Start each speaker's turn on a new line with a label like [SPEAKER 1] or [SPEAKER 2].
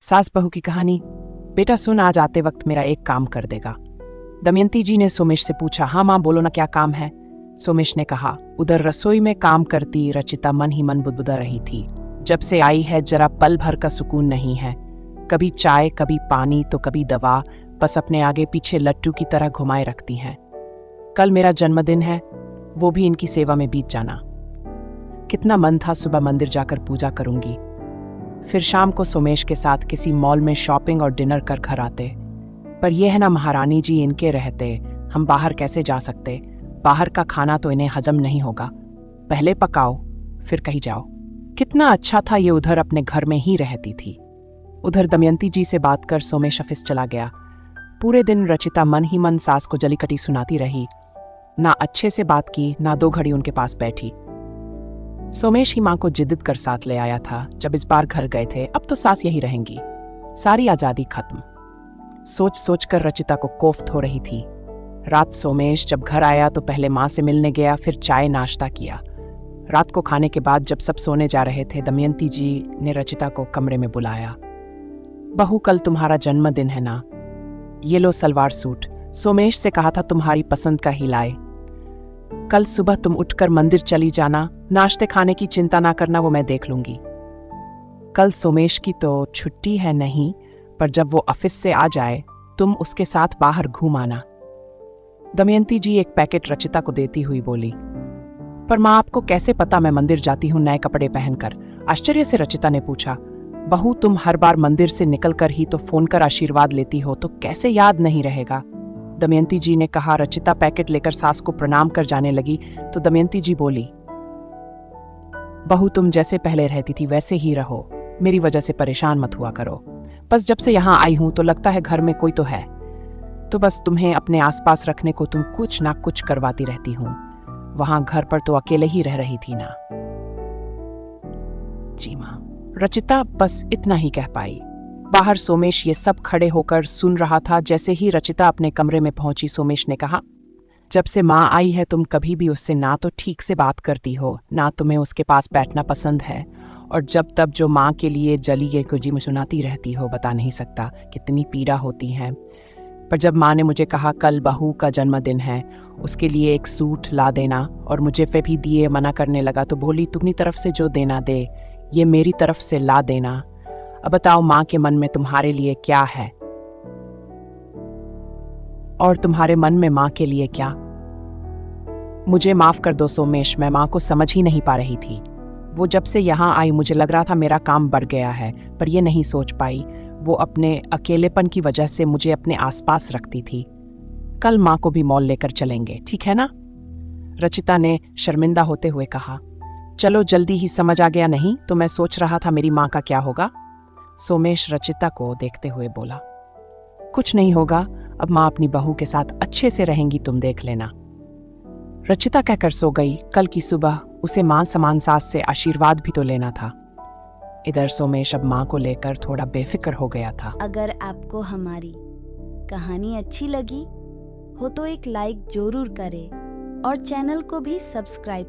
[SPEAKER 1] सास बहू की कहानी। बेटा सुन, आज आते वक्त मेरा एक काम कर देगा। दमयंती जी ने सोमेश से पूछा। हाँ माँ, बोलो ना, क्या काम है? सोमेश ने कहा। उधर रसोई में काम करती रचिता मन ही मन बुदबुदा रही थी। जब से आई है जरा पल भर का सुकून नहीं है। कभी चाय, कभी पानी, तो कभी दवा, बस अपने आगे पीछे लट्टू की तरह घुमाए रखती हैं। कल मेरा जन्मदिन है, वो भी इनकी सेवा में बीत जाना। कितना मन था सुबह मंदिर जाकर पूजा करूंगी, फिर शाम को सोमेश के साथ किसी मॉल में शॉपिंग और डिनर कर घर आते। पर यह है ना महारानी जी, इनके रहते हम बाहर कैसे जा सकते? बाहर का खाना तो इन्हें हजम नहीं होगा। पहले पकाओ फिर कहीं जाओ। कितना अच्छा था ये उधर अपने घर में ही रहती थी। उधर दमयंती जी से बात कर सोमेश ऑफिस चला गया। पूरे दिन रचिता मन ही मन सास को जलीकटी सुनाती रही। ना अच्छे से बात की, ना 2 घड़ी उनके पास बैठी। सोमेश ही माँ को जिद्द कर साथ ले आया था जब इस बार घर गए थे। अब तो सास यही रहेंगी, सारी आजादी खत्म। सोच सोच कर रचिता को कोफ्त हो रही थी। रात सोमेश जब घर आया तो पहले माँ से मिलने गया, फिर चाय नाश्ता किया। रात को खाने के बाद जब सब सोने जा रहे थे, दमयंती जी ने रचिता को कमरे में बुलाया। बहू, कल तुम्हारा जन्मदिन है ना, ये लो सलवार सूट। सोमेश से कहा था तुम्हारी पसंद का ही लाए। कल सुबह तुम उठकर मंदिर चली जाना, नाश्ते खाने की चिंता ना करना, वो मैं देख लूंगी। कल सोमेश की तो छुट्टी है नहीं, पर जब वो ऑफिस से आ जाए तुम उसके साथ बाहर घूम आना। दमयंती जी एक पैकेट रचिता को देती हुई बोली। पर माँ, आपको कैसे पता मैं मंदिर जाती हूँ नए कपड़े पहनकर? आश्चर्य से रचिता ने पूछा। बहू, तुम हर बार मंदिर से निकलकर ही तो फोन कर आशीर्वाद लेती हो, तो कैसे याद नहीं रहेगा? दमयंती जी ने कहा। रचिता पैकेट लेकर सास को प्रणाम कर जाने लगी तो दमयंती जी बोली। बहू, तुम जैसे पहले रहती थी वैसे ही रहो, मेरी वजह से परेशान मत हुआ करो। बस जब से यहाँ आई हूं तो लगता है घर में कोई तो है, तो बस तुम्हें अपने आसपास रखने को तुम कुछ ना कुछ करवाती रहती हूँ। वहां घर पर तो अकेले ही रह रही थी ना। जी माँ, रचिता बस इतना ही कह पाई। बाहर सोमेश ये सब खड़े होकर सुन रहा था। जैसे ही रचिता अपने कमरे में पहुंची, सोमेश ने कहा। जब से माँ आई है तुम कभी भी उससे ना तो ठीक से बात करती हो, ना तुम्हें उसके पास बैठना पसंद है, और जब तब जो माँ के लिए जली ये कुजी में सुनाती रहती हो, बता नहीं सकता कितनी पीड़ा होती है। पर जब माँ ने मुझे कहा कल बहू का जन्मदिन है, उसके लिए एक सूट ला देना, और मुझे फिर भी दिए मना करने लगा, तो बोली तुम्हारी तरफ से जो देना दे, ये मेरी तरफ से ला देना। अब बताओ माँ के मन में तुम्हारे लिए क्या है, और तुम्हारे मन में माँ के लिए क्या? मुझे माफ कर दो सोमेश, मैं माँ को समझ ही नहीं पा रही थी। वो जब से यहाँ आई मुझे लग रहा था मेरा काम बढ़ गया है, पर ये नहीं सोच पाई वो अपने अकेलेपन की वजह से मुझे अपने आसपास रखती थी। कल माँ को भी मॉल लेकर चलेंगे, ठीक है ना? रचिता ने शर्मिंदा होते हुए कहा। चलो, जल्दी ही समझ आ गया नहीं तो मैं सोच रहा था मेरी माँ का क्या होगा? सोमेश रचिता को देखते हुए बोला। कुछ नहीं होगा, अब माँ अपनी बहू के साथ अच्छे से रहेंगी, तुम देख लेना। रचिता कहकर सो गई। कल की सुबह उसे माँ समान सास से आशीर्वाद भी तो लेना था। इधर सोमेश अब माँ को लेकर थोड़ा बेफिक्र हो गया था।
[SPEAKER 2] अगर आपको हमारी कहानी अच्छी लगी हो तो एक लाइक जरूर करें और चैनल को भी सब्सक्राइब